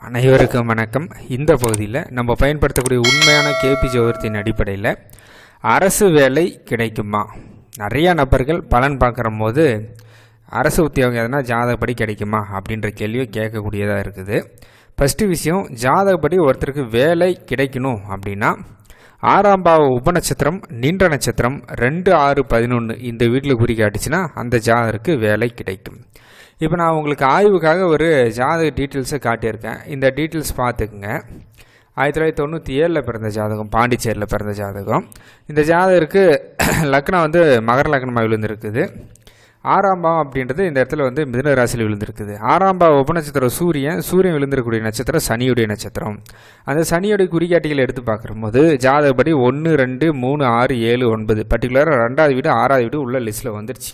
அனைவருக்கும் வணக்கம். இந்த பகுதியில் நம்ம பயன்படுத்தக்கூடிய உண்மையான கேபி ஜோதிடத்தின் அடிப்படையில் அரசு வேலை கிடைக்குமா? நிறையா நபர்கள் பலன் பார்க்குற போது அரசு உத்தியோகம் எதனா ஜாதகப்படி கிடைக்குமா அப்படின்ற கேள்வியை கேட்கக்கூடியதாக இருக்குது. ஃபஸ்ட்டு விஷயம், ஜாதகப்படி ஒருத்தருக்கு வேலை கிடைக்கணும் அப்படின்னா 6ஆம் பாவ உபநட்சத்திரம் நின்ற நட்சத்திரம் 2, 6, 11 இந்த வீட்டில் குறிக்காட்டுச்சுன்னா அந்த ஜாதகருக்கு வேலை கிடைக்கும். இப்போ நான் உங்களுக்கு ஆய்வுக்காக ஒரு ஜாதக டீட்டெயில்ஸை காட்டியிருக்கேன். இந்த டீட்டெயில்ஸ் பார்த்துக்குங்க. 1997 பிறந்த ஜாதகம், பாண்டிச்சேரியில் பிறந்த ஜாதகம். இந்த ஜாதகருக்கு லக்னம் மகர லக்னமாக விழுந்திருக்குது. 6ஆம் பாவம் அப்படின்றது இந்த இடத்துல மிதுன ராசியில் விழுந்திருக்குது. 6ஆம் பாவ உபநட்சத்திரம் சூரியன் விழுந்திருக்கக்கூடிய நட்சத்திரம் சனியுடைய நட்சத்திரம். அந்த சனியுடைய குறிகாட்டிகளை எடுத்து பார்க்கும்போது ஜாதகப்படி 1, 2, 3, 6, 7, 9 பர்டிகுலராக 2வது வீடு 6வது வீடு உள்ள லிஸ்ட்டில் வந்துருச்சு.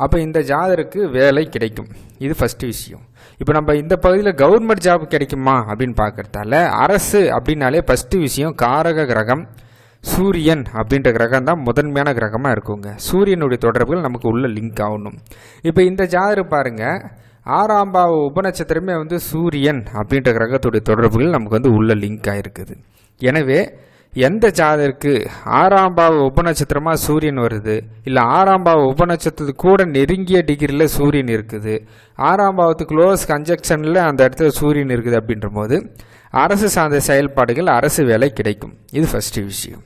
அப்போ இந்த ஜாதகருக்கு வேலை கிடைக்கும். இது ஃபஸ்ட்டு விஷயம். இப்போ நம்ம இந்த பகுதியில் கவர்மெண்ட் ஜாப் கிடைக்குமா அப்படின்னு பார்க்குறதால அரசு அப்படின்னாலே ஃபஸ்ட்டு விஷயம் காரக கிரகம் சூரியன் அப்படின்ற கிரகம் தான் முதன்மையான கிரகமாக இருக்குங்க. சூரியனுடைய தொடர்புகள் நமக்கு உள்ள லிங்க் ஆகணும். இப்போ இந்த ஜாதகம் பாருங்கள், 6ஆம் பாவ உபநட்சத்திரமே சூரியன் அப்படின்ற கிரகத்துடைய தொடர்புகள் நமக்கு உள்ள லிங்க் ஆகிருக்குது. எனவே எந்த ஜாதகருக்கு 6ஆம் பாவ உபநட்சத்திரமாக சூரியன் வருது, இல்லை 6ஆம் பாவ உபநட்சத்திரத்துக்கு கூட நெருங்கிய டிகிரியில் சூரியன் இருக்குது, 6ஆம் பாவத்துக்கு க்ளோஸ் கன்ஜெக்ஷனில் அந்த இடத்துல சூரியன் இருக்குது அப்படின்ற போது அரசு சார்ந்த செயல்பாடுகள் அரசு வேலை கிடைக்கும். இது ஃபஸ்ட்டு விஷயம்.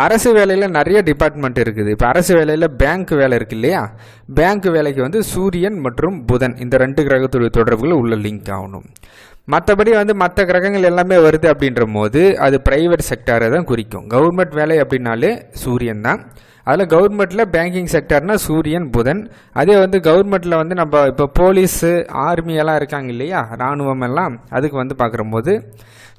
அரசு வேலையில் நிறைய டிபார்ட்மெண்ட் இருக்குது. இப்போ அரசு வேலையில் பேங்க் வேலை இருக்குது இல்லையா? பேங்க் வேலைக்கு சூரியன் மற்றும் புதன் இந்த 2 கிரகத்துடைய தொடர்புகள் உள்ள லிங்க் ஆகணும். மற்றபடி மற்ற கிரகங்கள் எல்லாமே வருது அப்படின்ற போது அது பிரைவேட் செக்டாரை தான் குறிக்கும். கவர்மெண்ட் வேலை அப்படின்னாலே சூரியன் தான். அதில் கவர்மெண்ட்டில் பேங்கிங் செக்டார்னால் சூரியன் புதன். அதே கவர்மெண்ட்டில் நம்ம இப்போ போலீஸு ஆர்மி எல்லாம் இருக்காங்க இல்லையா, இராணுவம் எல்லாம், அதுக்கு பார்க்குறம்போது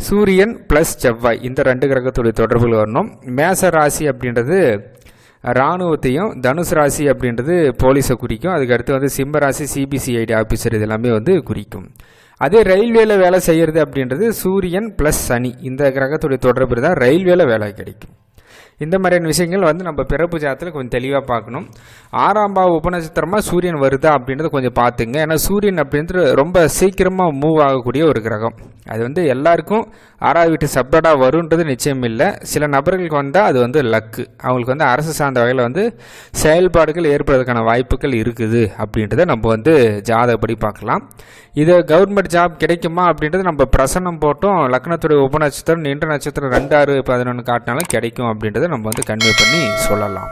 சூரியன் ப்ளஸ் செவ்வாய் இந்த 2 கிரகத்துடைய தொடர்புகள் வரணும். மேச ராசி அப்படின்றது இராணுவத்தையும், தனுசு ராசி அப்படின்றது போலீஸை குறிக்கும். அதுக்கடுத்து சிம்ம ராசி சிபிசிஐடி ஆஃபீஸர் இதெல்லாமே குறிக்கும். அதே ரயில்வேல வேலை செய்கிறது அப்படின்றது சூரியன் ப்ளஸ் சனி இந்த கிரகத்துடைய தொடர்பு தான் ரயில்வேல வேலை கிடைக்கும். இந்த மாதிரியான விஷயங்கள் நம்ம பிறப்பு ஜாதத்தில் கொஞ்சம் தெளிவாக பார்க்கணும். 6ஆம் பாவ உபநட்சத்திரமாக சூரியன் வருதா அப்படின்றத கொஞ்சம் பார்த்துங்க. ஏன்னா சூரியன் அப்படின்றது ரொம்ப சீக்கிரமாக மூவ் ஆகக்கூடிய ஒரு கிரகம். அது எல்லாருக்கும் 6வது வீட்டு சப்ரடாக வருன்றது நிச்சயம் இல்லை. சில நபர்களுக்கு வந்தால் அது லக்கு. அவங்களுக்கு அரசு சார்ந்த வகையில் செயல்பாடுகள் ஏற்படுறதுக்கான வாய்ப்புகள் இருக்குது அப்படின்றத நம்ம ஜாதகப்படி பார்க்கலாம். இது கவர்மெண்ட் ஜாப் கிடைக்குமா அப்படின்றது நம்ம பிரசன்னம் போட்டோம். லக்னத்துடைய உபநட்சத்திரம் நின்ற நட்சத்திரம் 2, 6, 11 காட்டினாலும் கிடைக்கும் அப்படின்றத நம்ம கன்வே பண்ணி சொல்லலாம்.